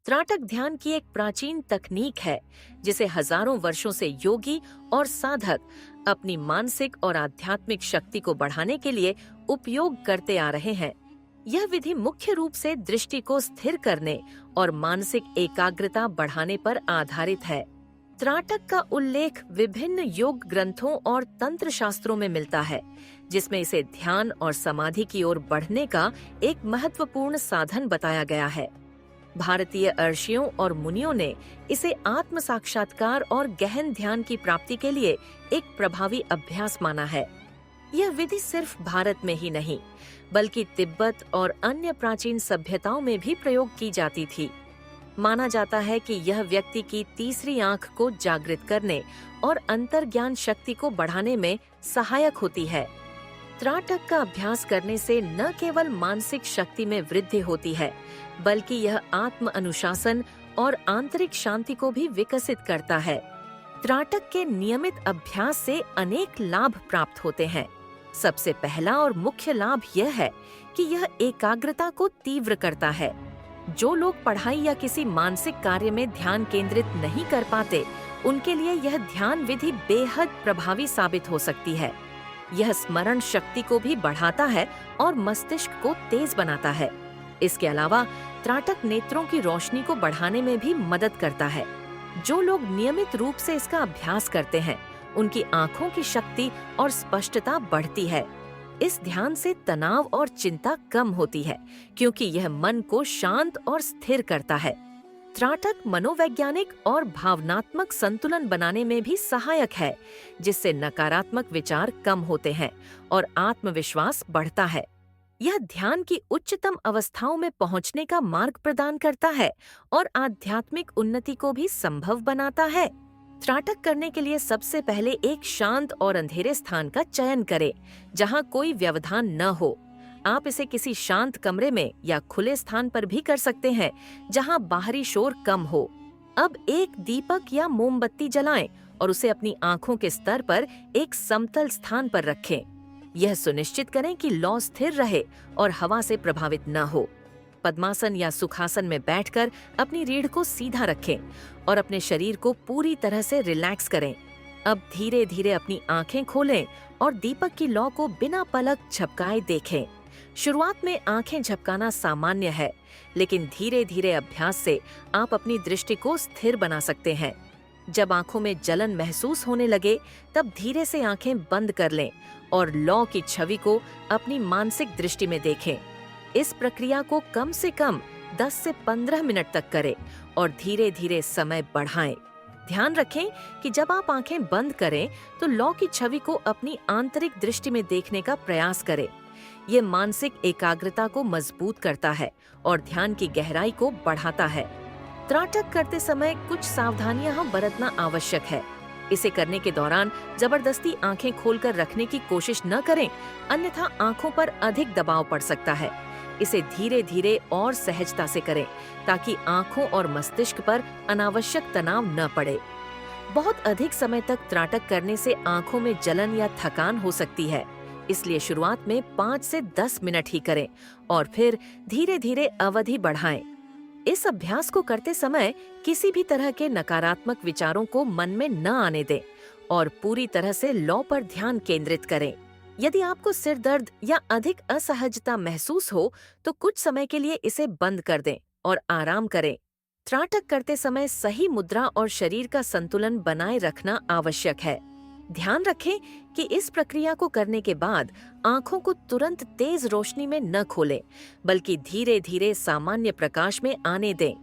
त्राटक ध्यान की एक प्राचीन तकनीक है जिसे हजारों वर्षों से योगी और साधक अपनी मानसिक और आध्यात्मिक शक्ति को बढ़ाने के लिए उपयोग करते आ रहे हैं। यह विधि मुख्य रूप से दृष्टि को स्थिर करने और मानसिक एकाग्रता बढ़ाने पर आधारित है। त्राटक का उल्लेख विभिन्न योग ग्रंथों और तंत्र शास्त्रों में मिलता है, जिसमें इसे ध्यान और समाधि की ओर बढ़ने का एक महत्वपूर्ण साधन बताया गया है। भारतीय ऋषियों और मुनियों ने इसे आत्म साक्षात्कार और गहन ध्यान की प्राप्ति के लिए एक प्रभावी अभ्यास माना है। यह विधि सिर्फ भारत में ही नहीं, बल्कि तिब्बत और अन्य प्राचीन सभ्यताओं में भी प्रयोग की जाती थी। माना जाता है कि यह व्यक्ति की तीसरी आंख को जागृत करने और अंतर्ज्ञान शक्ति को बढ़ाने में सहायक होती है। त्राटक का अभ्यास करने से न केवल मानसिक शक्ति में वृद्धि होती है, बल्कि यह आत्म अनुशासन और आंतरिक शांति को भी विकसित करता है। त्राटक के नियमित अभ्यास से अनेक लाभ प्राप्त होते हैं। सबसे पहला और मुख्य लाभ यह है कि यह एकाग्रता को तीव्र करता है। जो लोग पढ़ाई या किसी मानसिक कार्य में ध्यान केंद्रित नहीं कर पाते, उनके लिए यह ध्यान विधि बेहद प्रभावी साबित हो सकती है। यह स्मरण शक्ति को भी बढ़ाता है और मस्तिष्क को तेज बनाता है। इसके अलावा त्राटक नेत्रों की रोशनी को बढ़ाने में भी मदद करता है। जो लोग नियमित रूप से इसका अभ्यास करते हैं, उनकी आंखों की शक्ति और स्पष्टता बढ़ती है। इस ध्यान से तनाव और चिंता कम होती है, क्योंकि यह मन को शांत और स्थिर करता है। त्राटक मनोवैज्ञानिक और भावनात्मक संतुलन बनाने में भी सहायक है, जिससे नकारात्मक विचार कम होते हैं और आत्मविश्वास बढ़ता है। यह ध्यान की उच्चतम अवस्थाओं में पहुंचने का मार्ग प्रदान करता है और आध्यात्मिक उन्नति को भी संभव बनाता है। त्राटक करने के लिए सबसे पहले एक शांत और अंधेरे स्थान का चयन करें, जहां कोई व्यवधान न हो। आप इसे किसी शांत कमरे में या खुले स्थान पर भी कर सकते हैं, जहां बाहरी शोर कम हो। अब एक दीपक या मोमबत्ती जलाएं और उसे अपनी आंखों के स्तर पर एक समतल स्थान पर रखें। यह सुनिश्चित करें कि लौ स्थिर रहे और हवा से प्रभावित न हो। पद्मासन या सुखासन में बैठकर अपनी रीढ़ को सीधा रखें और अपने शरीर को पूरी तरह से रिलैक्स करें। अब धीरे धीरे अपनी आंखें खोलें और दीपक की लौ को बिना पलक झपकाए देखें। शुरुआत में आंखें झपकाना सामान्य है, लेकिन धीरे धीरे अभ्यास से आप अपनी दृष्टि को स्थिर बना सकते हैं। जब आंखों में जलन महसूस होने लगे, तब धीरे से आंखें बंद कर लें और लौ की छवि को अपनी मानसिक दृष्टि में देखें। इस प्रक्रिया को कम से कम 10 से 15 मिनट तक करें और धीरे धीरे समय बढ़ाएं। ध्यान रखें कि जब आप आंखें बंद करें तो लौ की छवि को अपनी आंतरिक दृष्टि में देखने का प्रयास करें। ये मानसिक एकाग्रता को मजबूत करता है और ध्यान की गहराई को बढ़ाता है। त्राटक करते समय कुछ सावधानियां बरतना आवश्यक है। इसे करने के दौरान जबरदस्ती आंखें खोलकर रखने की कोशिश न करें, अन्यथा आंखों पर अधिक दबाव पड़ सकता है। इसे धीरे धीरे और सहजता से करें, ताकि आंखों और मस्तिष्क पर अनावश्यक तनाव न पड़े। बहुत अधिक समय तक त्राटक करने से आंखों में जलन या थकान हो सकती है, इसलिए शुरुआत में 5 से 10 मिनट ही करें और फिर धीरे धीरे अवधि बढ़ाएं। इस अभ्यास को करते समय किसी भी तरह के नकारात्मक विचारों को मन में न आने दें और पूरी तरह से लौ पर ध्यान केंद्रित करें। यदि आपको सिर दर्द या अधिक असहजता महसूस हो, तो कुछ समय के लिए इसे बंद कर दें और आराम करें। त्राटक करते समय सही मुद्रा और शरीर का संतुलन बनाए रखना आवश्यक है। ध्यान रखें कि इस प्रक्रिया को करने के बाद आंखों को तुरंत तेज रोशनी में न खोलें, बल्कि धीरे धीरे सामान्य प्रकाश में आने दें।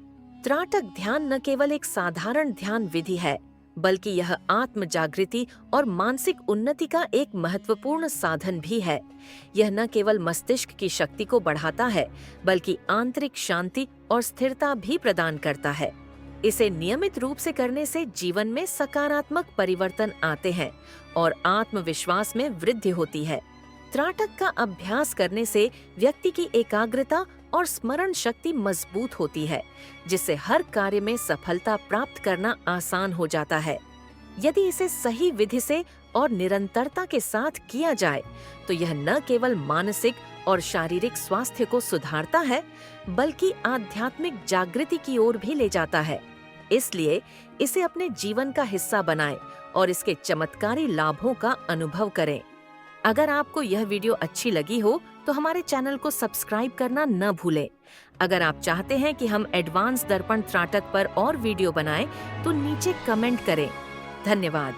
त्राटक ध्यान न केवल एक साधारण ध्यान विधि है, बल्कि यह आत्म जागृति और मानसिक उन्नति का एक महत्वपूर्ण साधन भी है। यह न केवल मस्तिष्क की शक्ति को बढ़ाता है, बल्कि आंतरिक शांति और स्थिरता भी प्रदान करता है। इसे नियमित रूप से करने से जीवन में सकारात्मक परिवर्तन आते हैं और आत्मविश्वास में वृद्धि होती है। त्राटक का अभ्यास करने से व्यक्ति की एकाग्रता और स्मरण शक्ति मजबूत होती है, जिससे हर कार्य में सफलता प्राप्त करना आसान हो जाता है। यदि इसे सही विधि से और निरंतरता के साथ किया जाए तो यह न केवल मानसिक और शारीरिक स्वास्थ्य को सुधारता है, बल्कि आध्यात्मिक जागृति की ओर भी ले जाता है। इसलिए इसे अपने जीवन का हिस्सा बनाएं और इसके चमत्कारी लाभों का अनुभव करें। अगर आपको यह वीडियो अच्छी लगी हो तो हमारे चैनल को सब्सक्राइब करना न भूलें। अगर आप चाहते हैं कि हम एडवांस दर्पण त्राटक पर और वीडियो बनाएं तो नीचे कमेंट करें। धन्यवाद।